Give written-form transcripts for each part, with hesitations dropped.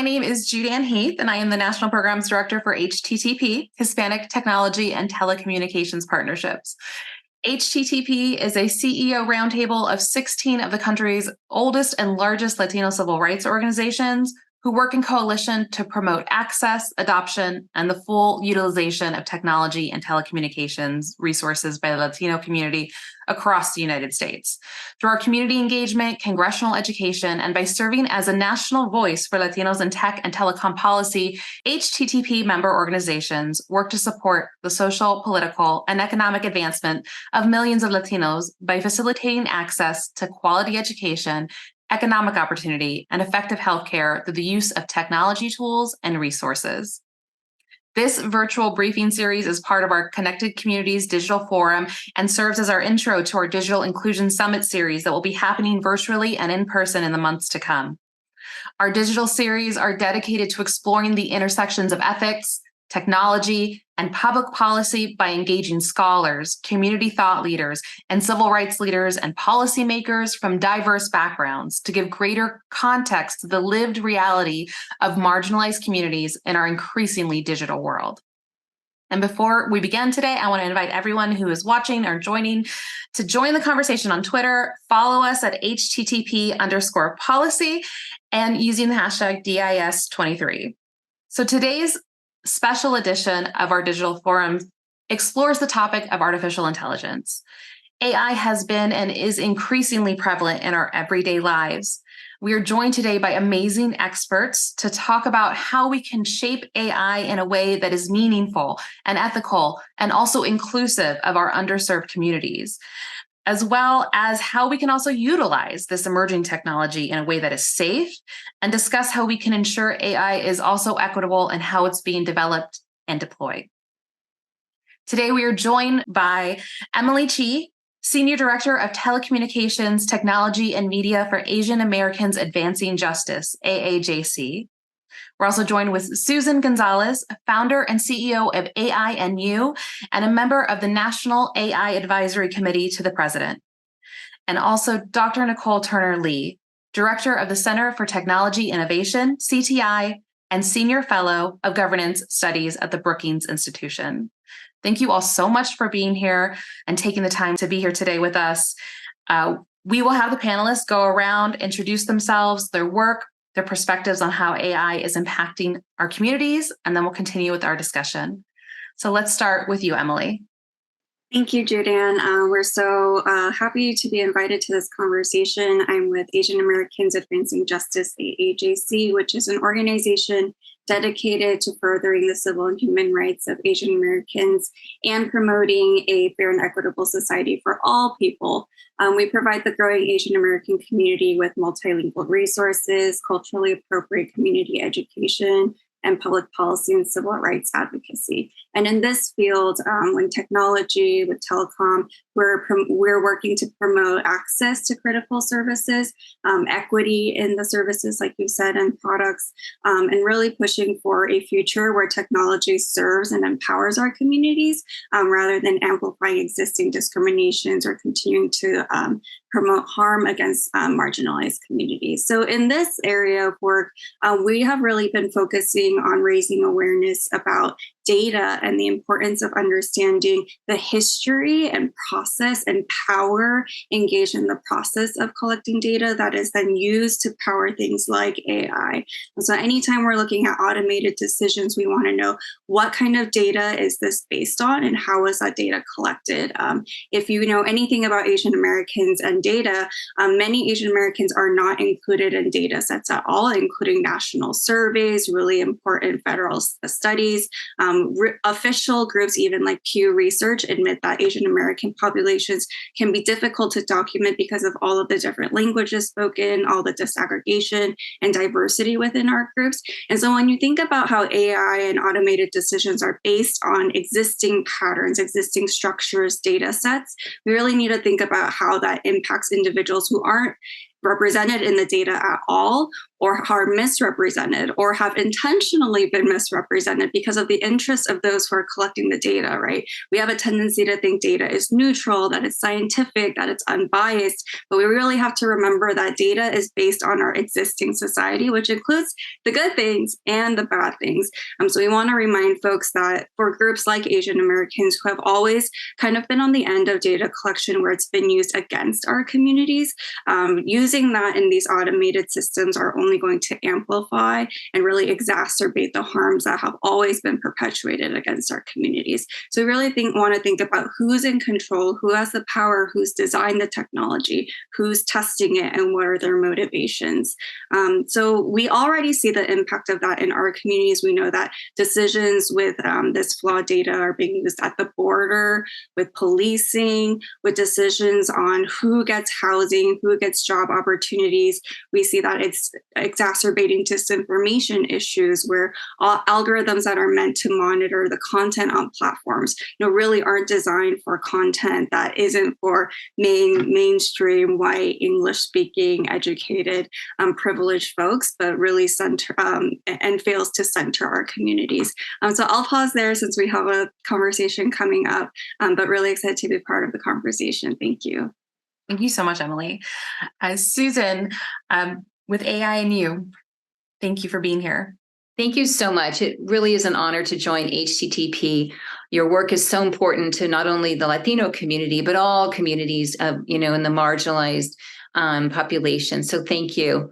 name is Judeanne Heath, and I am the National Programs Director for HTTP, Hispanic Technology and Telecommunications Partnerships. HTTP is a CEO roundtable of 16 of the country's oldest and largest Latino civil rights organizations who work in coalition to promote access, adoption, and the full utilization of technology and telecommunications resources by the Latino community across the United States. Through our community engagement, congressional education, and by serving as a national voice for Latinos in tech and telecom policy, HTTP member organizations work to support the social, political, and economic advancement of millions of Latinos by facilitating access to quality education, economic opportunity, and effective healthcare through the use of technology tools and resources. This virtual briefing series is part of our Connected Communities Digital Forum and serves as our intro to our Digital Inclusion Summit series that will be happening virtually and in person in the months to come. Our digital series are dedicated to exploring the intersections of ethics, technology, and public policy by engaging scholars, community thought leaders, and civil rights leaders and policymakers from diverse backgrounds to give greater context to the lived reality of marginalized communities in our increasingly digital world. And before we begin today, I want to invite everyone who is watching or joining to join the conversation on Twitter. Follow us at HTTP_policy and using the hashtag DIS23. So today's special edition of our digital forum explores the topic of artificial intelligence. AI has been and is increasingly prevalent in our everyday lives. We are joined today by amazing experts to talk about how we can shape AI in a way that is meaningful and ethical and also inclusive of our underserved communities, as well as how we can also utilize this emerging technology in a way that is safe, and discuss how we can ensure AI is also equitable and how it's being developed and deployed. Today, we are joined by Emily Chi, Senior Director of Telecommunications, Technology, and Media for Asian Americans Advancing Justice, AAJC. We're also joined with Susan Gonzalez, founder and CEO of AINU, and a member of the National AI Advisory Committee to the President. And also Dr. Nicole Turner-Lee, Director of the Center for Technology Innovation, CTI, and Senior Fellow of Governance Studies at the Brookings Institution. Thank you all so much for being here and taking the time to be here today with us. We will have the panelists go around, introduce themselves, their work, their perspectives on how AI is impacting our communities, and then we'll continue with our discussion. So let's start with you, Emily. Thank you, Judeanne. We're so happy to be invited to this conversation. I'm with Asian Americans Advancing Justice, AAJC, which is an organization dedicated to furthering the civil and human rights of Asian Americans and promoting a fair and equitable society for all people. We provide the growing Asian American community with multilingual resources, culturally appropriate community education, and public policy and civil rights advocacy. And in this field, when technology, with telecom, we're working to promote access to critical services, equity in the services, like you said, and products, and really pushing for a future where technology serves and empowers our communities rather than amplifying existing discriminations or continuing to promote harm against marginalized communities. So in this area of work, we have really been focusing on raising awareness about data and the importance of understanding the history and process and power engaged in the process of collecting data that is then used to power things like AI. So anytime we're looking at automated decisions, we want to know what kind of data is this based on and how is that data collected. If you know anything about Asian Americans and data, many Asian Americans are not included in data sets at all, including national surveys, really important federal studies. Official groups, even like Pew Research, admit that Asian American populations can be difficult to document because of all of the different languages spoken, all the disaggregation and diversity within our groups. And so when you think about how AI and automated decisions are based on existing patterns, existing structures, data sets, we really need to think about how that impacts individuals who aren't represented in the data at all, or are misrepresented or have intentionally been misrepresented because of the interests of those who are collecting the data, right? We have a tendency to think data is neutral, that it's scientific, that it's unbiased, but we really have to remember that data is based on our existing society, which includes the good things and the bad things. So we want to remind folks that for groups like Asian Americans who have always kind of been on the end of data collection where it's been used against our communities, using that in these automated systems are only going to amplify and really exacerbate the harms that have always been perpetuated against our communities. So we really want to think about who's in control, who has the power, who's designed the technology, who's testing it, and what are their motivations. So we already see the impact of that in our communities. We know that decisions with this flawed data are being used at the border, with policing, with decisions on who gets housing, who gets job opportunities. We see that it's exacerbating disinformation issues where algorithms that are meant to monitor the content on platforms, really aren't designed for content that isn't for mainstream white English speaking educated privileged folks, but really center and fails to center our communities. So I'll pause there since we have a conversation coming up, but really excited to be part of the conversation. Thank you. Thank you so much, Emily. Susan, with AI and you, thank you for being here. Thank you so much. It really is an honor to join HTTP. Your work is so important to not only the Latino community, but all communities of, in the marginalized population. So thank you.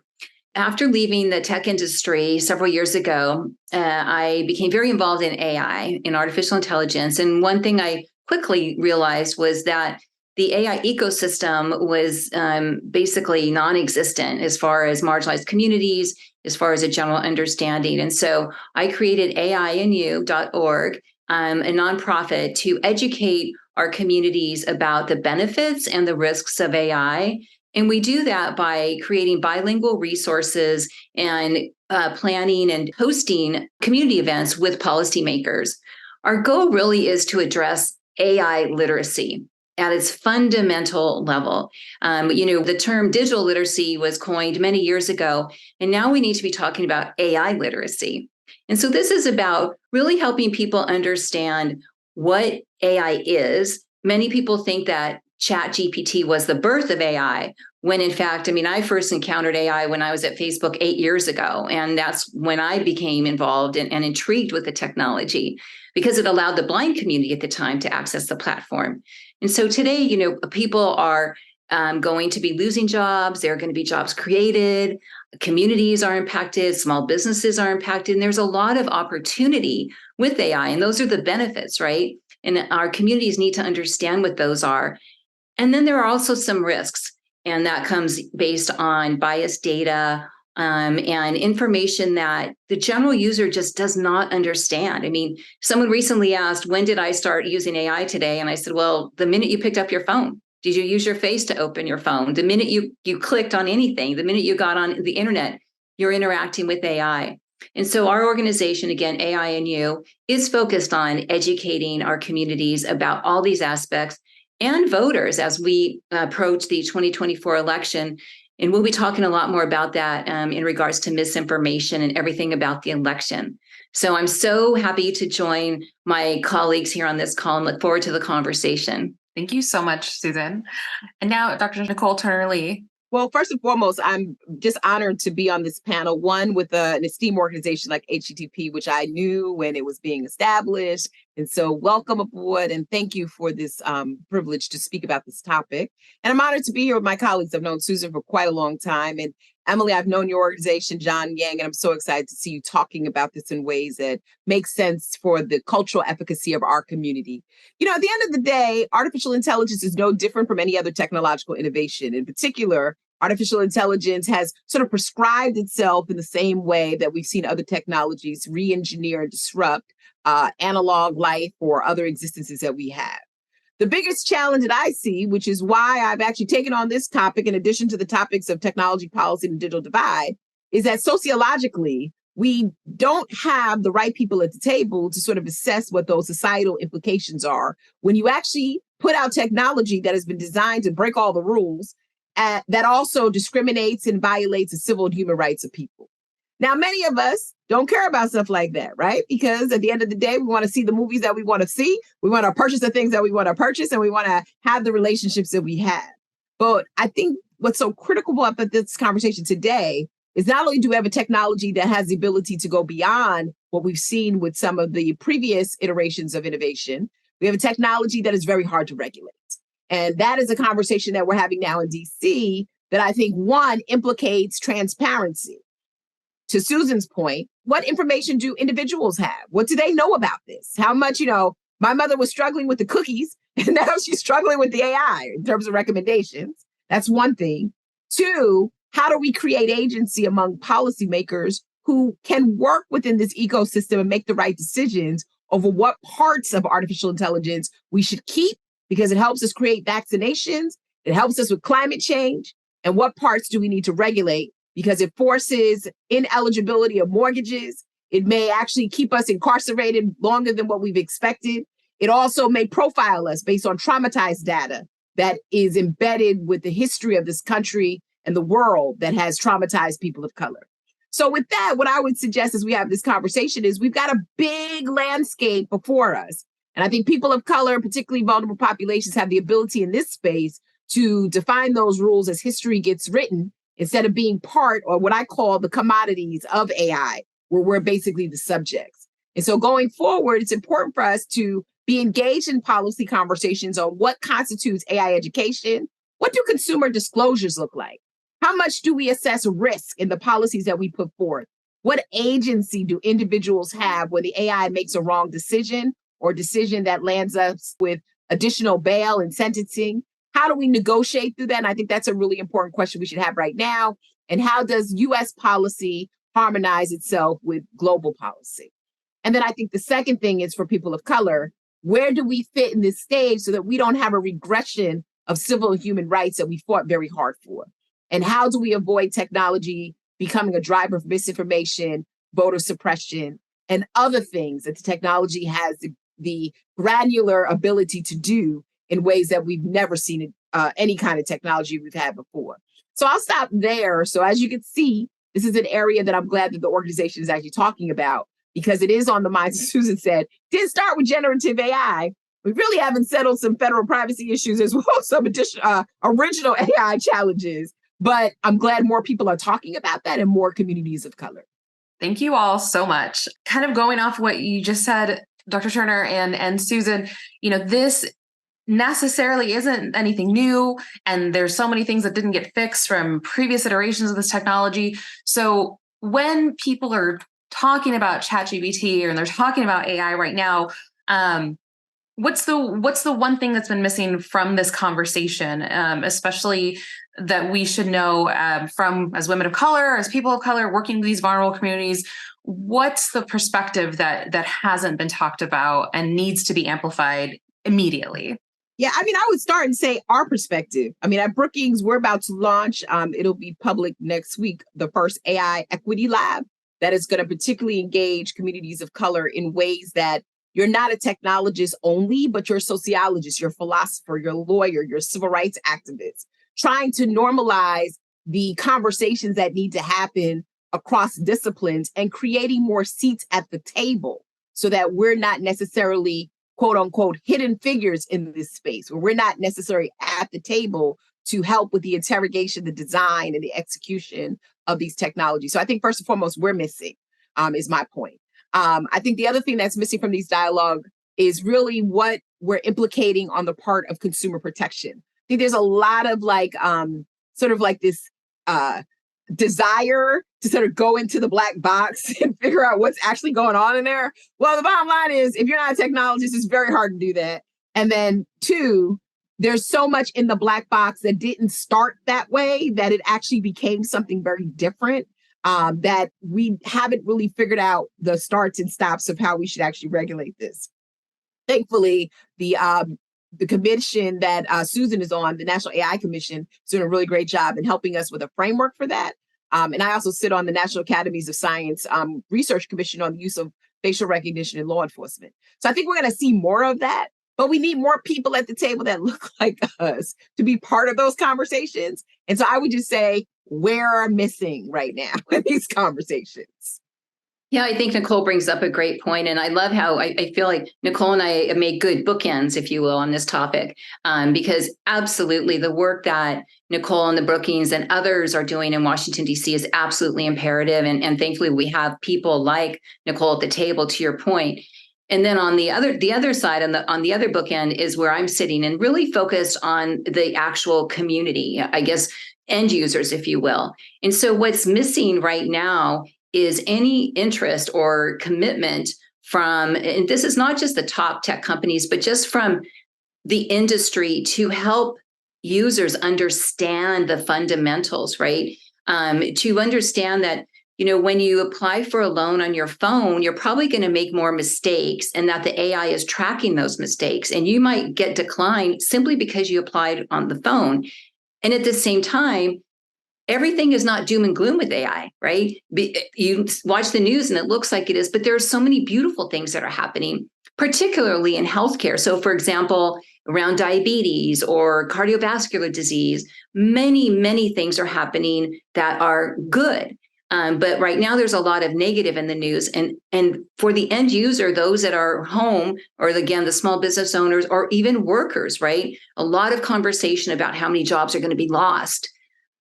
After leaving the tech industry several years ago, I became very involved in AI, in artificial intelligence. And one thing I quickly realized was that the AI ecosystem was basically non-existent as far as marginalized communities, as far as a general understanding. And so I created Ainuorg, a nonprofit, to educate our communities about the benefits and the risks of AI. And we do that by creating bilingual resources and planning and hosting community events with policymakers. Our goal really is to address AI literacy at its fundamental level. The term digital literacy was coined many years ago, and now we need to be talking about AI literacy. And so this is about really helping people understand what AI is. Many people think that ChatGPT was the birth of AI, when in fact, I first encountered AI when I was at Facebook 8 years ago. And that's when I became involved and intrigued with the technology, because it allowed the blind community at the time to access the platform. And so today, people are going to be losing jobs. There are going to be jobs created. Communities are impacted. Small businesses are impacted. And there's a lot of opportunity with AI. And those are the benefits, right? And our communities need to understand what those are. And then there are also some risks. And that comes based on biased data and information that the general user just does not understand. Someone recently asked, when did I start using AI today? And I said, well, the minute you picked up your phone. Did you use your face to open your phone? The minute you clicked on anything, the minute you got on the internet, you're interacting with AI. And so our organization, again, AI and You, is focused on educating our communities about all these aspects and voters as we approach the 2024 election. And we'll be talking a lot more about that in regards to misinformation and everything about the election. So I'm so happy to join my colleagues here on this call and look forward to the conversation. Thank you so much, Susan. And now, Dr. Nicole Turner-Lee. Well, first and foremost, I'm just honored to be on this panel, one with an esteemed organization like HTTP, which I knew when it was being established. And so welcome aboard and thank you for this privilege to speak about this topic. And I'm honored to be here with my colleagues. I've known Susan for quite a long time. And Emily, I've known your organization, John Yang, and I'm so excited to see you talking about this in ways that make sense for the cultural efficacy of our community. At the end of the day, artificial intelligence is no different from any other technological innovation. In particular, artificial intelligence has sort of prescribed itself in the same way that we've seen other technologies re-engineer and disrupt analog life or other existences that we have. The biggest challenge that I see, which is why I've actually taken on this topic, in addition to the topics of technology policy and digital divide, is that sociologically, we don't have the right people at the table to sort of assess what those societal implications are when you actually put out technology that has been designed to break all the rules that also discriminates and violates the civil and human rights of people. Now, many of us don't care about stuff like that, right? Because at the end of the day, we want to see the movies that we want to see. We want to purchase the things that we want to purchase, and we want to have the relationships that we have. But I think what's so critical about this conversation today is not only do we have a technology that has the ability to go beyond what we've seen with some of the previous iterations of innovation, we have a technology that is very hard to regulate. And that is a conversation that we're having now in DC that I think, one, implicates transparency. To Susan's point, what information do individuals have? What do they know about this? How much, my mother was struggling with the cookies, and now she's struggling with the AI in terms of recommendations. That's one thing. Two, how do we create agency among policymakers who can work within this ecosystem and make the right decisions over what parts of artificial intelligence we should keep because it helps us create vaccinations, it helps us with climate change, and what parts do we need to regulate because it forces ineligibility of mortgages. It may actually keep us incarcerated longer than what we've expected. It also may profile us based on traumatized data that is embedded with the history of this country and the world that has traumatized people of color. So with that, what I would suggest as we have this conversation is we've got a big landscape before us. And I think people of color, particularly vulnerable populations, have the ability in this space to define those rules as history gets written instead of being part or what I call the commodities of AI, where we're basically the subjects. And so going forward, it's important for us to be engaged in policy conversations on what constitutes AI education. What do consumer disclosures look like? How much do we assess risk in the policies that we put forth? What agency do individuals have when the AI makes a wrong decision or decision that lands us with additional bail and sentencing? How do we negotiate through that? And I think that's a really important question we should have right now. And how does US policy harmonize itself with global policy? And then I think the second thing is for people of color, where do we fit in this stage so that we don't have a regression of civil and human rights that we fought very hard for? And how do we avoid technology becoming a driver of misinformation, voter suppression, and other things that the technology has the granular ability to do in ways that we've never seen any kind of technology we've had before. So I'll stop there. So as you can see, this is an area that I'm glad that the organization is actually talking about because it is on the minds, as Susan said, didn't start with generative AI. We really haven't settled some federal privacy issues as well as some additional original AI challenges. But I'm glad more people are talking about that and more communities of color. Thank you all so much. Kind of going off what you just said, Dr. Turner and Susan, this necessarily isn't anything new. And there's so many things that didn't get fixed from previous iterations of this technology. So when people are talking about ChatGPT and they're talking about AI right now, what's the one thing that's been missing from this conversation, especially that we should know from as women of color, as people of color working with these vulnerable communities? What's the perspective that hasn't been talked about and needs to be amplified immediately? Yeah, I would start and say our perspective. At Brookings, we're about to launch, it'll be public next week, the first AI equity lab that is going to particularly engage communities of color in ways that you're not a technologist only, but you're a sociologist, you're a philosopher, you're a lawyer, you're a civil rights activist, trying to normalize the conversations that need to happen across disciplines and creating more seats at the table so that we're not necessarily, quote unquote, hidden figures in this space, where we're not necessarily at the table to help with the interrogation, the design, and the execution of these technologies. So I think first and foremost, we're missing, is my point. I think the other thing that's missing from these dialogue is really what we're implicating on the part of consumer protection. I think there's a lot of this desire to sort of go into the black box and figure out what's actually going on in there. Well, the bottom line is, if you're not a technologist, it's very hard to do that. And then two, there's so much in the black box that didn't start that way, that it actually became something very different, that we haven't really figured out the starts and stops of how we should actually regulate this. Thankfully, the commission that Susan is on, the National AI Commission, is doing a really great job in helping us with a framework for that. And I also sit on the National Academies of Science Research Commission on the use of facial recognition in law enforcement. So I think we're going to see more of that. but we need more people at the table that look like us to be part of those conversations. And so I would just say, where are missing right now in these conversations? Yeah, I think Nicole brings up a great point. And I love how I feel like Nicole and I have made good bookends, if you will, on this topic, because absolutely the work that Nicole and the Brookings and others are doing in Washington, D.C. is absolutely imperative. And thankfully, we have people like Nicole at the table, to your point. And then on the other side, on the other bookend is where I'm sitting and really focused on the actual community, I guess, end users, if you will. And so what's missing right now is any interest or commitment from, and this is not just the top tech companies, but just from the industry to help users understand the fundamentals, right? To understand that, when you apply for a loan on your phone, you're probably going to make more mistakes, and that the AI is tracking those mistakes, and you might get declined simply because you applied on the phone. And at the same time, everything is not doom and gloom with AI, right? You watch the news and it looks like it is, but there are so many beautiful things that are happening, particularly in healthcare. So, for example, around diabetes or cardiovascular disease, many, many things are happening that are good. But right now, there's a lot of negative in the news. And for the end user, those that are home, or again, the small business owners, or even workers, right? A lot of conversation about how many jobs are going to be lost.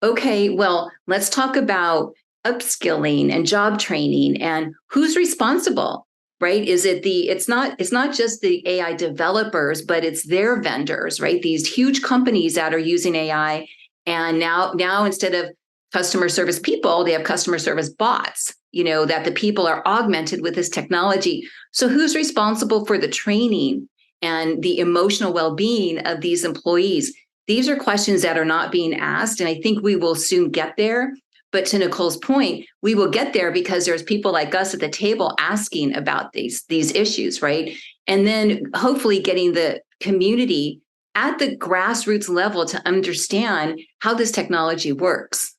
Okay, well, let's talk about upskilling and job training and who's responsible, right? It's not just the AI developers, but it's their vendors, right? These huge companies that are using AI, and now instead of customer service people, they have customer service bots, that the people are augmented with this technology. So who's responsible for the training and the emotional well-being of these employees? These are questions that are not being asked, and I think we will soon get there. But to Nicole's point, we will get there because there's people like us at the table asking about these issues, right? And then hopefully getting the community at the grassroots level to understand how this technology works.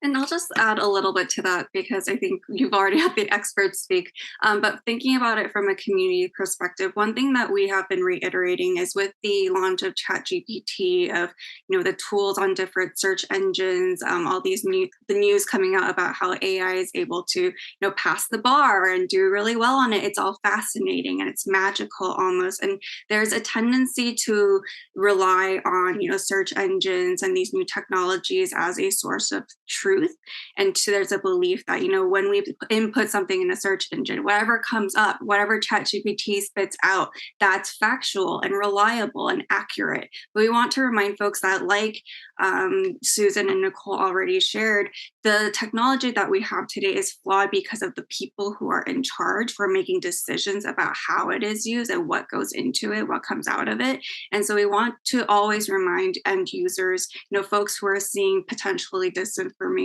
And I'll just add a little bit to that because I think you've already had the experts speak. But thinking about it from a community perspective, one thing that we have been reiterating is with the launch of ChatGPT, of the tools on different search engines, all these the news coming out about how AI is able to pass the bar and do really well on it. It's all fascinating and it's magical almost. And there's a tendency to rely on search engines and these new technologies as a source of truth. And there's a belief that, when we input something in a search engine, whatever comes up, whatever ChatGPT spits out, that's factual and reliable and accurate. But we want to remind folks that, like Susan and Nicole already shared, the technology that we have today is flawed because of the people who are in charge for making decisions about how it is used and what goes into it, what comes out of it. And so we want to always remind end users, folks who are seeing potentially disinformation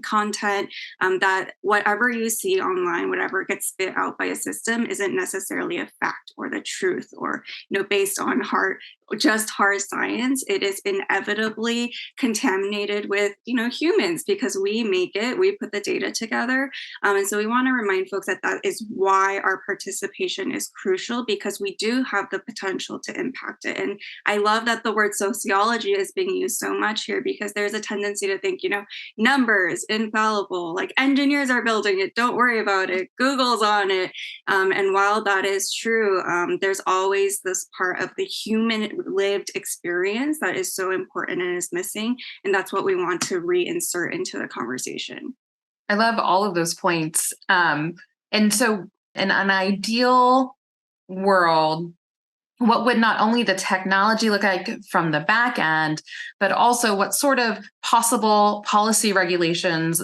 content, that whatever you see online, whatever gets spit out by a system, isn't necessarily a fact or the truth, or based on hard science. It is inevitably contaminated with humans, because we put the data together, and so we want to remind folks that is why our participation is crucial, because we do have the potential to impact it. And I love that the word sociology is being used so much here, because there's a tendency to think numbers infallible, like engineers are building it, don't worry about it, Google's on it. And while that is true, there's always this part of the human lived experience that is so important and is missing. And that's what we want to reinsert into the conversation. I love all of those points. And so in an ideal world, what would not only the technology look like from the back end, but also what sort of possible policy regulations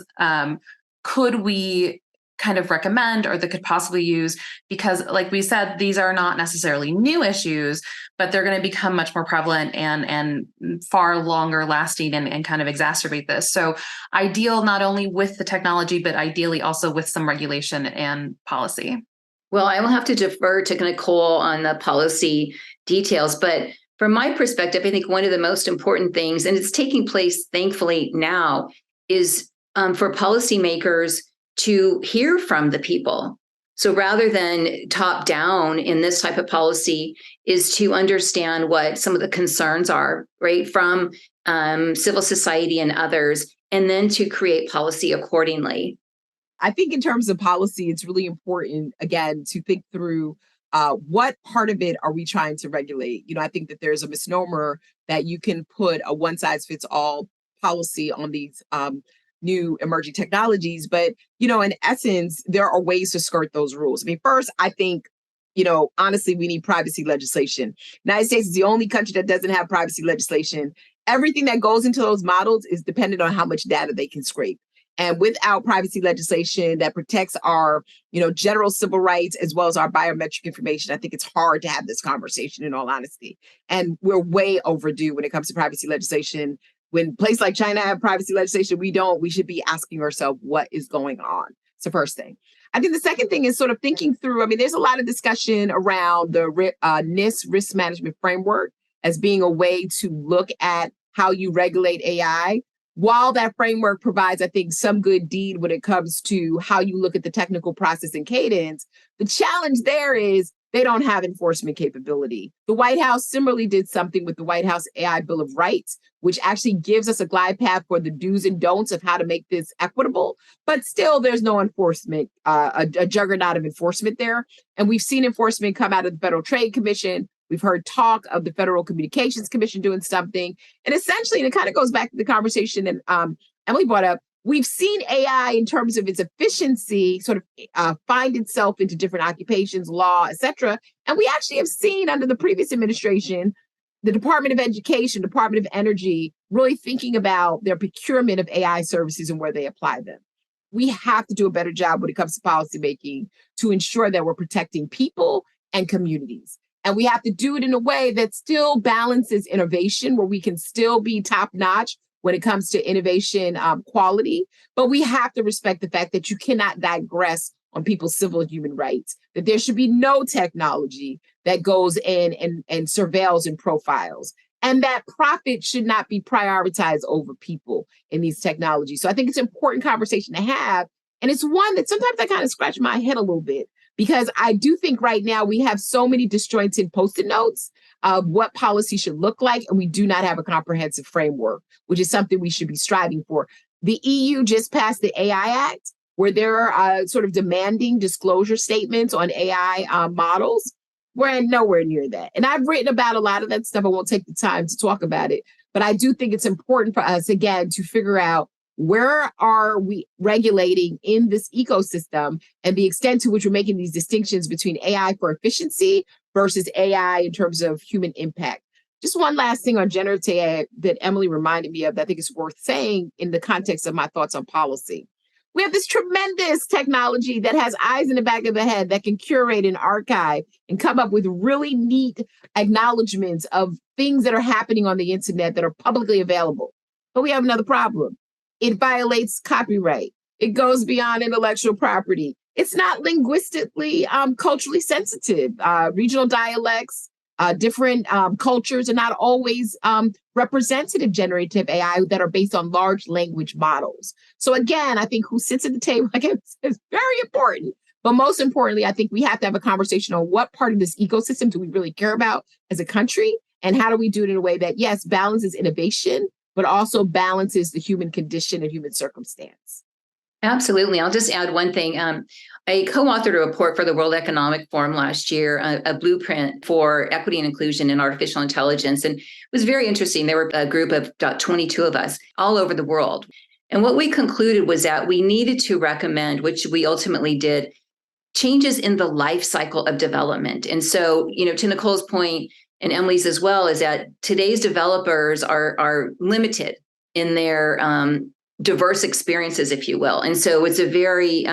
could we kind of recommend, or that could possibly use? Because like we said, these are not necessarily new issues, but they're going to become much more prevalent and far longer lasting, and kind of exacerbate this. So ideal not only with the technology, but ideally also with some regulation and policy. Well, I will have to defer to Nicole on the policy details, but from my perspective, I think one of the most important things, and it's taking place thankfully now, is for policymakers to hear from the people. So rather than top down in this type of policy, is to understand what some of the concerns are, right, from civil society and others, and then to create policy accordingly. I think in terms of policy, it's really important, again, to think through what part of it are we trying to regulate? I think that there's a misnomer that you can put a one size fits all policy on these new emerging technologies. But, in essence, there are ways to skirt those rules. I mean, first, I think, honestly, we need privacy legislation. United States is the only country that doesn't have privacy legislation. Everything that goes into those models is dependent on how much data they can scrape. And without privacy legislation that protects our, general civil rights as well as our biometric information, I think it's hard to have this conversation, in all honesty. And we're way overdue when it comes to privacy legislation. When places like China have privacy legislation, we don't. We should be asking ourselves what is going on. It's the first thing. I think the second thing is sort of thinking through. I mean, there's a lot of discussion around the NIST risk management framework as being a way to look at how you regulate AI. While that framework provides, I think, some good deed when it comes to how you look at the technical process and cadence, the challenge there is they don't have enforcement capability. The White House similarly did something with the White House AI Bill of Rights, which actually gives us a glide path for the do's and don'ts of how to make this equitable. But still, there's no enforcement, a juggernaut of enforcement there. And we've seen enforcement come out of the Federal Trade Commission. We've heard talk of the Federal Communications Commission doing something. And essentially, and it kind of goes back to the conversation that Emily brought up, we've seen AI in terms of its efficiency sort of find itself into different occupations, law, et cetera. And we actually have seen under the previous administration, the Department of Education, Department of Energy, really thinking about their procurement of AI services and where they apply them. We have to do a better job when it comes to policymaking to ensure that we're protecting people and communities. And we have to do it in a way that still balances innovation, where we can still be top notch when it comes to innovation quality. But we have to respect the fact that you cannot digress on people's civil and human rights, that there should be no technology that goes in and surveils and profiles, and that profit should not be prioritized over people in these technologies. So I think it's an important conversation to have. And it's one that sometimes I kind of scratch my head a little bit, because I do think right now we have so many disjointed Post-it notes of what policy should look like, and we do not have a comprehensive framework, which is something we should be striving for. The EU just passed the AI Act, where they're sort of demanding disclosure statements on AI models. We're nowhere near that. And I've written about a lot of that stuff. I won't take the time to talk about it, but I do think it's important for us, again, to figure out where are we regulating in this ecosystem and the extent to which we're making these distinctions between AI for efficiency versus AI in terms of human impact. Just one last thing on generative AI that Emily reminded me of that I think is worth saying in the context of my thoughts on policy. We have this tremendous technology that has eyes in the back of the head that can curate and archive and come up with really neat acknowledgments of things that are happening on the internet that are publicly available. But we have another problem. It violates copyright. It goes beyond intellectual property. It's not linguistically, culturally sensitive. Regional dialects, different cultures are not always representative generative AI that are based on large language models. So again, I think who sits at the table is very important. But most importantly, I think we have to have a conversation on what part of this ecosystem do we really care about as a country, and how do we do it in a way that, yes, balances innovation, but also balances the human condition and human circumstance. Absolutely. I'll just add one thing. I co-authored a report for the World Economic Forum last year, a blueprint for equity and inclusion in artificial intelligence. And it was very interesting. There were a group of about 22 of us all over the world. And what we concluded was that we needed to recommend, which we ultimately did, changes in the life cycle of development. And so, to Nicole's point, and Emily's as well, is that today's developers are limited in their diverse experiences, if you will. And so it's a very,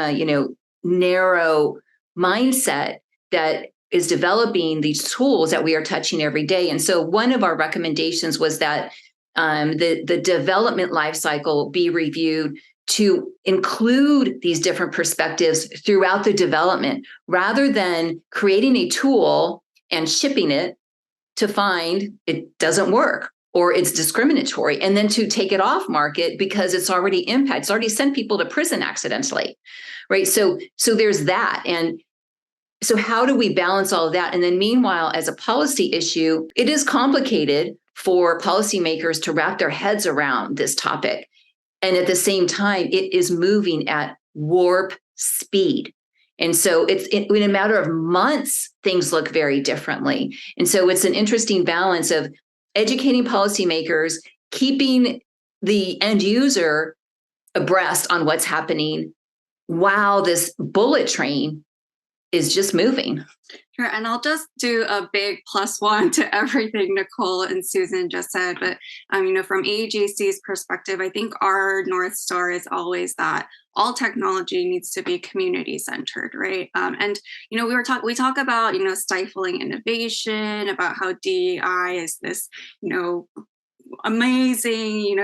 narrow mindset that is developing these tools that we are touching every day. And so one of our recommendations was that the development life cycle be reviewed to include these different perspectives throughout the development, rather than creating a tool and shipping it to find it doesn't work or it's discriminatory, and then to take it off market because it's already impacted, it's already sent people to prison accidentally, right? So there's that. And So how do we balance all of that? And then meanwhile, as a policy issue, it is complicated for policymakers to wrap their heads around this topic. And at the same time, it is moving at warp speed. And so in a matter of months, things look very differently. And so it's an interesting balance of educating policymakers, keeping the end user abreast on what's happening while this bullet train is just moving. Sure, and I'll just do a big +1 to everything Nicole and Susan just said. But from AJC's perspective, I think our North Star is always that all technology needs to be community centered, right? We talk about stifling innovation, about how DEI is this amazing,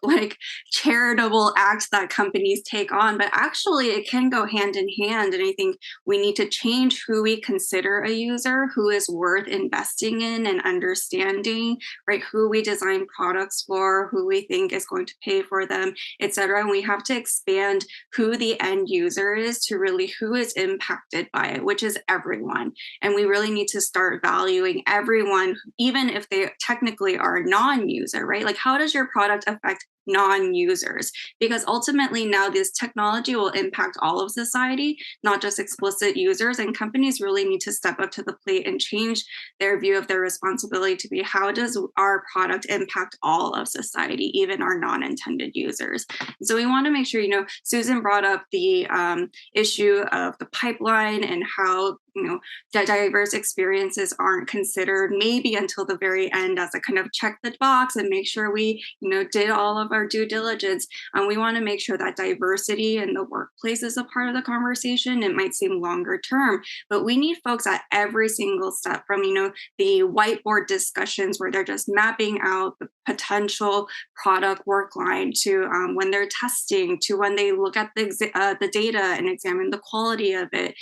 like charitable acts that companies take on, but actually it can go hand in hand. And I think we need to change who we consider a user, who is worth investing in and understanding, right? Who we design products for, who we think is going to pay for them, et cetera. And we have to expand who the end user is to really who is impacted by it, which is everyone. And we really need to start valuing everyone, even if they technically are non-users, right? Like, how does your product affect non-users? Because ultimately now this technology will impact all of society, not just explicit users. And companies really need to step up to the plate and change their view of their responsibility to be, how does our product impact all of society, even our non-intended users? And so we want to make sure, Susan brought up the issue of the pipeline and how that diverse experiences aren't considered maybe until the very end as a kind of check the box and make sure we did all of our due diligence. We want to make sure that diversity in the workplace is a part of the conversation. It might seem longer term, but we need folks at every single step, from the whiteboard discussions where they're just mapping out the potential product work line, to when they're testing, to when they look at the data and examine the quality of it.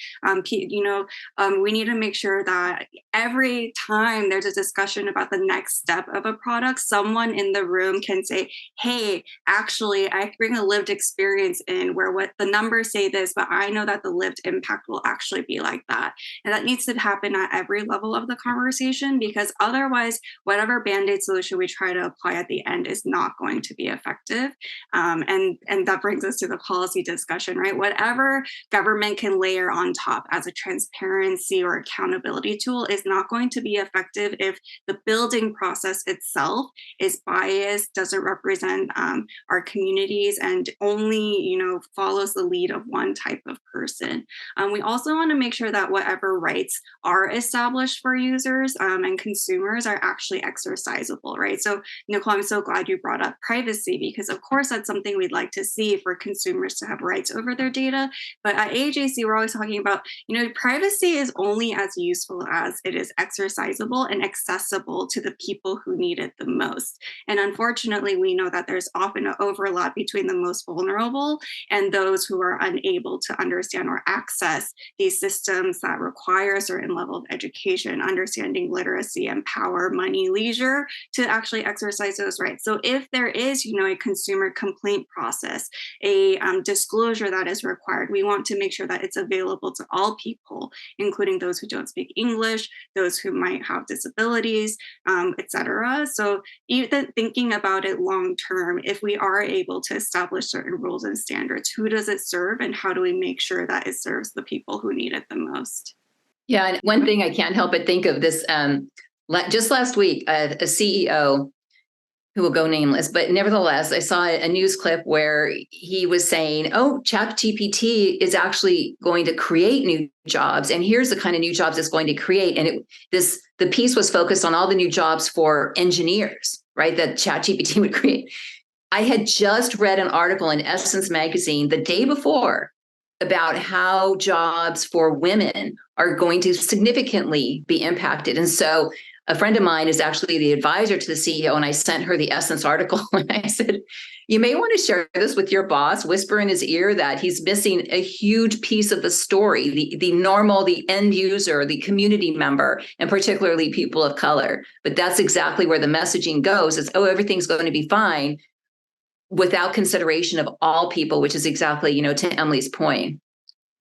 We need to make sure that every time there's a discussion about the next step of a product, someone in the room can say, hey, actually, I bring a lived experience in where what the numbers say this, but I know that the lived impact will actually be like that. And that needs to happen at every level of the conversation, because otherwise, whatever Band-Aid solution we try to apply at the end is not going to be effective. And that brings us to the policy discussion, right? Whatever government can layer on top as a transparency or accountability tool is not going to be effective if the building process itself is biased, doesn't represent our communities, and only follows the lead of one type of person. We also want to make sure that whatever rights are established for users and consumers are actually exercisable, right? So Nicole, I'm so glad you brought up privacy, because of course that's something we'd like to see, for consumers to have rights over their data. But at AJC, we're always talking about privacy is only as useful as it is exercisable and accessible to the people who need it the most. And unfortunately, we know that there's often an overlap between the most vulnerable and those who are unable to understand or access these systems that require a certain level of education, understanding, literacy, and power, money, leisure to actually exercise those rights. So if there is, a consumer complaint process, a disclosure that is required, we want to make sure that it's available to all people, including those who don't speak English, those who might have disabilities, etc. So even thinking about it long term, if we are able to establish certain rules and standards, who does it serve, and how do we make sure that it serves the people who need it the most? Yeah, and one thing I can't help but think of this, just last week, a CEO who will go nameless, but nevertheless, I saw a news clip where he was saying, oh, ChatGPT is actually going to create new jobs, and here's the kind of new jobs it's going to create. And the piece was focused on all the new jobs for engineers, right, that ChatGPT would create. I had just read an article in Essence magazine the day before about how jobs for women are going to significantly be impacted. And so a friend of mine is actually the advisor to the CEO, and I sent her the Essence article, and I said, you may want to share this with your boss, whisper in his ear that he's missing a huge piece of the story, the end user, the community member, and particularly people of color. But that's exactly where the messaging goes. It's, oh, everything's going to be fine, without consideration of all people, which is exactly, to Emily's point.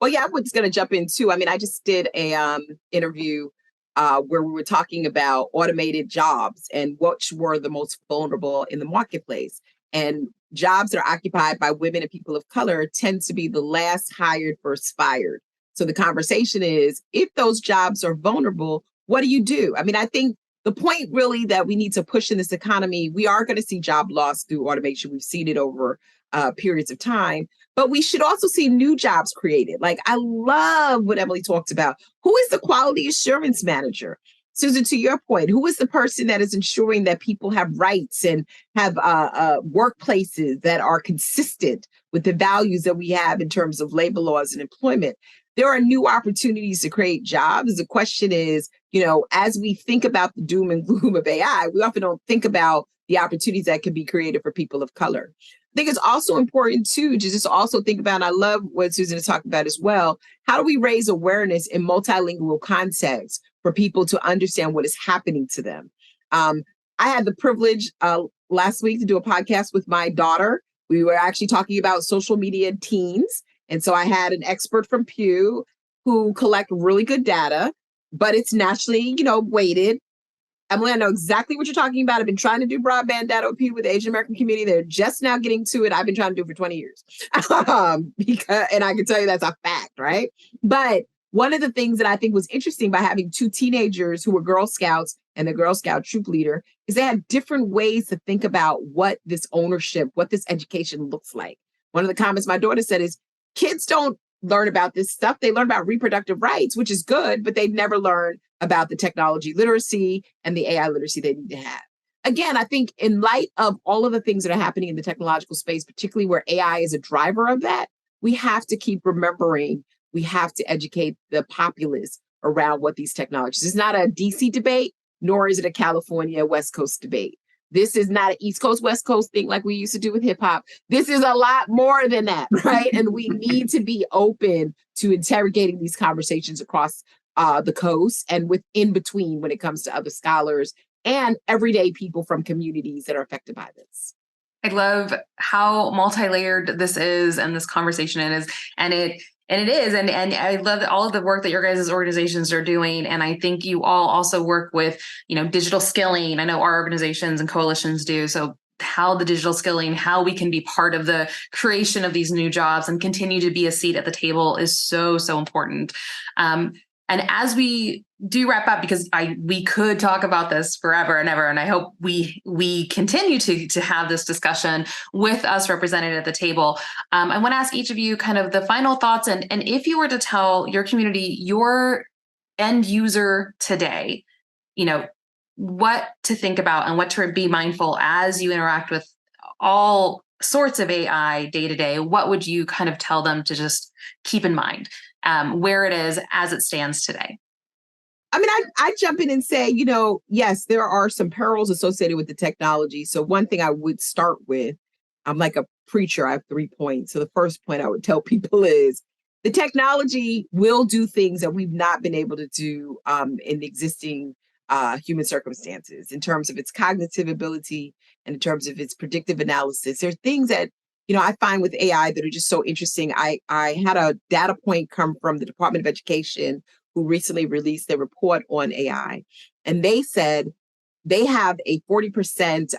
Well, yeah, I was going to jump in too. I mean, I just did a interview where we were talking about automated jobs and which were the most vulnerable in the marketplace. And jobs that are occupied by women and people of color tend to be the last hired, first fired. So the conversation is, if those jobs are vulnerable, what do you do? I mean, I think the point really that we need to push in this economy, we are going to see job loss through automation. We've seen it over periods of time, but we should also see new jobs created. Like, I love what Emily talked about. Who is the quality assurance manager? Susan, to your point, who is the person that is ensuring that people have rights and have workplaces that are consistent with the values that we have in terms of labor laws and employment? There are new opportunities to create jobs. The question is, as we think about the doom and gloom of AI, we often don't think about the opportunities that can be created for people of color. I think it's also important too to just also think about, and I love what Susan is talking about as well, how do we raise awareness in multilingual contexts for people to understand what is happening to them? I had the privilege last week to do a podcast with my daughter. We were actually talking about social media and teens. And so I had an expert from Pew who collect really good data, but it's nationally, weighted. Emily, I know exactly what you're talking about. I've been trying to do broadband data with Pew with the Asian American community. They're just now getting to it. I've been trying to do it for 20 years. And I can tell you that's a fact, right? But one of the things that I think was interesting by having two teenagers who were Girl Scouts and the Girl Scout troop leader is they had different ways to think about what this ownership, what this education looks like. One of the comments my daughter said is, kids don't learn about this stuff. They learn about reproductive rights, which is good, but they never learn about the technology literacy and the AI literacy they need to have. Again, I think in light of all of the things that are happening in the technological space, particularly where AI is a driver of that, we have to keep remembering we have to educate the populace around what these technologies. It's not a DC debate, nor is it a California West Coast debate. This is not an East Coast, West Coast thing like we used to do with hip hop. This is a lot more than that, right? And we need to be open to interrogating these conversations across the coast and within between when it comes to other scholars and everyday people from communities that are affected by this. I love how multi-layered this is and this conversation is, and it is. And I love all of the work that your guys' organizations are doing. And I think you all also work with, digital skilling. I know our organizations and coalitions do. So how the digital skilling, how we can be part of the creation of these new jobs and continue to be a seat at the table is so, so important. And as we do wrap up, because we could talk about this forever and ever, and I hope we continue to have this discussion with us represented at the table. I want to ask each of you kind of the final thoughts, and if you were to tell your community, your end user today, what to think about and what to be mindful as you interact with all sorts of AI day to day, what would you kind of tell them to just keep in mind? Where it is as it stands today? I mean, I jump in and say, yes, there are some perils associated with the technology. So one thing I would start with, I'm like a preacher, I have 3 points. So the first point I would tell people is the technology will do things that we've not been able to do in existing human circumstances in terms of its cognitive ability and in terms of its predictive analysis. There are things that I find with AI that are just so interesting. I had a data point come from the Department of Education who recently released a report on AI. And they said they have a 40%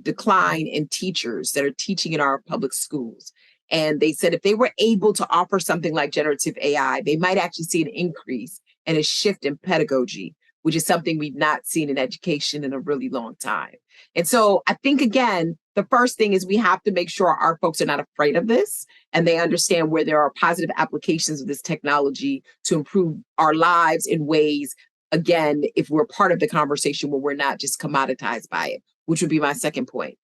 decline in teachers that are teaching in our public schools. And they said if they were able to offer something like generative AI, they might actually see an increase and a shift in pedagogy, which is something we've not seen in education in a really long time. And so I think, again, the first thing is we have to make sure our folks are not afraid of this and they understand where there are positive applications of this technology to improve our lives in ways, again, if we're part of the conversation where we're not just commoditized by it, which would be my second point.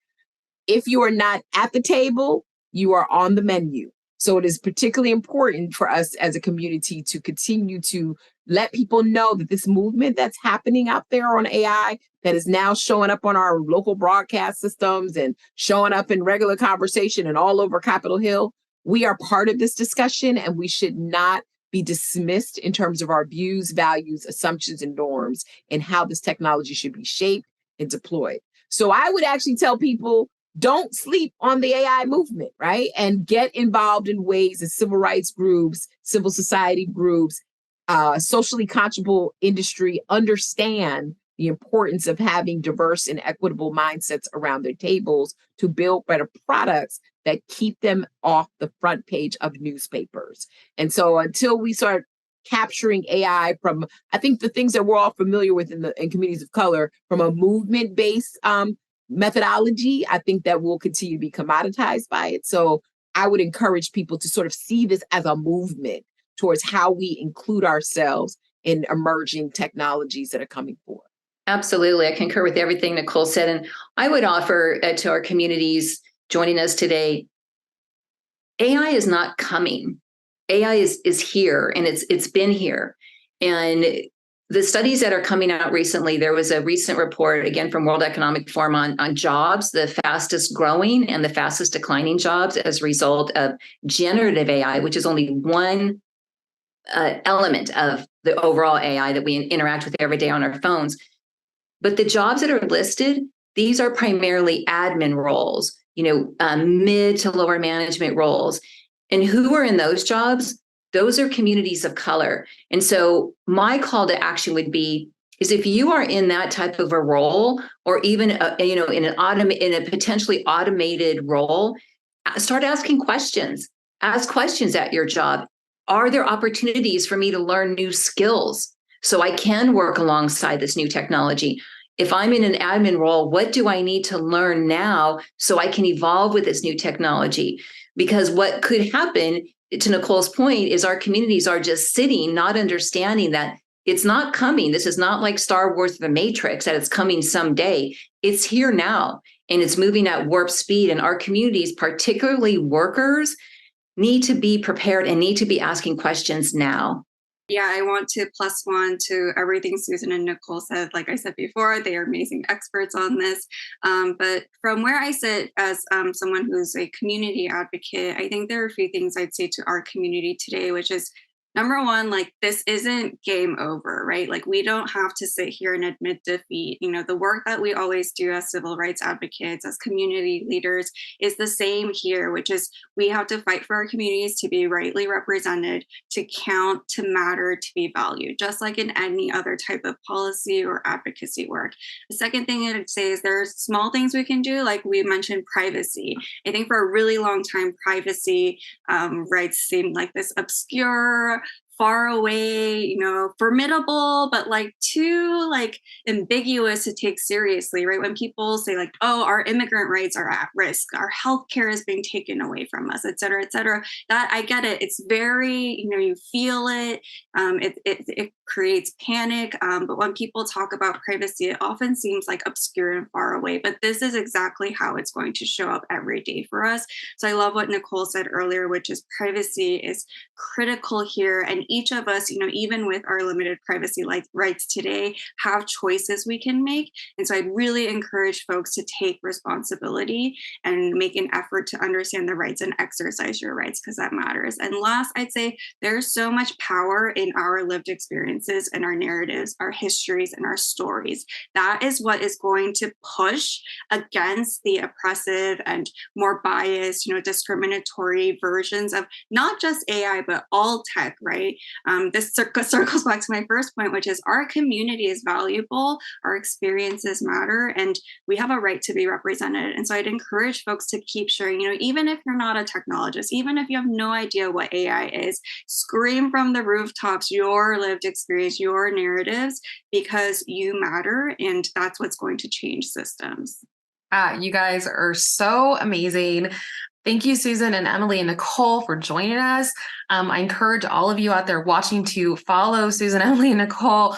If you are not at the table, you are on the menu. So it is particularly important for us as a community to continue to let people know that this movement that's happening out there on AI that is now showing up on our local broadcast systems and showing up in regular conversation and all over Capitol Hill, we are part of this discussion and we should not be dismissed in terms of our views, values, assumptions, and norms and how this technology should be shaped and deployed. So I would actually tell people, don't sleep on the AI movement, right? And get involved in ways that civil rights groups, civil society groups, socially conscionable industry understand the importance of having diverse and equitable mindsets around their tables to build better products that keep them off the front page of newspapers. And so until we start capturing AI from, I think the things that we're all familiar with in communities of color, from a movement-based methodology, I think that will continue to be commoditized by it. So I would encourage people to sort of see this as a movement towards how we include ourselves in emerging technologies that are coming forward. Absolutely. I concur with everything Nicole said. And I would offer to our communities joining us today, AI is not coming. AI is here, and it's been here. And the studies that are coming out recently, there was a recent report, again, from World Economic Forum on jobs, the fastest growing and the fastest declining jobs as a result of generative AI, which is only one element of the overall AI that we interact with every day on our phones. But the jobs that are listed, these are primarily admin roles, mid to lower management roles. And who are in those jobs? Those are communities of color. And so my call to action would be, is if you are in that type of a role, or even in a potentially automated role, start asking questions. Ask questions at your job. Are there opportunities for me to learn new skills so I can work alongside this new technology? If I'm in an admin role, what do I need to learn now so I can evolve with this new technology? Because what could happen, to Nicole's point, is our communities are just sitting, not understanding that it's not coming. This is not like Star Wars or The Matrix, that it's coming someday. It's here now, and it's moving at warp speed. And our communities, particularly workers, need to be prepared and need to be asking questions now. Yeah, I want to plus one to everything Susan and Nicole said. Like I said before, they are amazing experts on this. But from where I sit as someone who's a community advocate, I think there are a few things I'd say to our community today, which is, number one, like, this isn't game over, right? Like, we don't have to sit here and admit defeat. The work that we always do as civil rights advocates, as community leaders, is the same here, which is we have to fight for our communities to be rightly represented, to count, to matter, to be valued, just like in any other type of policy or advocacy work. The second thing I'd say is there's small things we can do, like we mentioned privacy. I think for a really long time, privacy rights seemed like this obscure, far away, formidable, but too ambiguous to take seriously, right? When people say oh, our immigrant rights are at risk, our healthcare is being taken away from us, et cetera, that I get it. It's very, you feel it. It creates panic. But when people talk about privacy, it often seems obscure and far away, but this is exactly how it's going to show up every day for us. So I love what Nicole said earlier, which is privacy is critical here. And each of us, even with our limited privacy rights today, have choices we can make. And so I'd really encourage folks to take responsibility and make an effort to understand the rights and exercise your rights, because that matters. And last, I'd say there's so much power in our lived experiences and our narratives, our histories, and our stories. That is what is going to push against the oppressive and more biased, discriminatory versions of not just AI, but all tech, right? This circles back to my first point, which is our community is valuable, our experiences matter, and we have a right to be represented. And so I'd encourage folks to keep sharing, even if you're not a technologist, even if you have no idea what AI is, scream from the rooftops your lived experience, your narratives, because you matter, and that's what's going to change systems. You guys are so amazing. Thank you, Susan and Emily and Nicole, for joining us. I encourage all of you out there watching to follow Susan, Emily, and Nicole.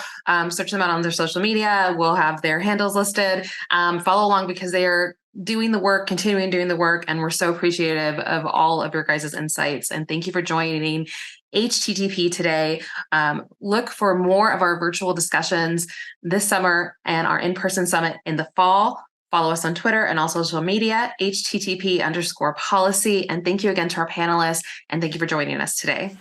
Search them out on their social media. We'll have their handles listed. Follow along because they are doing the work, continuing doing the work, and we're so appreciative of all of your guys' insights. And thank you for joining HTTP today. Look for more of our virtual discussions this summer and our in-person summit in the fall. Follow us on Twitter and all social media, HTTP_policy. And thank you again to our panelists. And thank you for joining us today.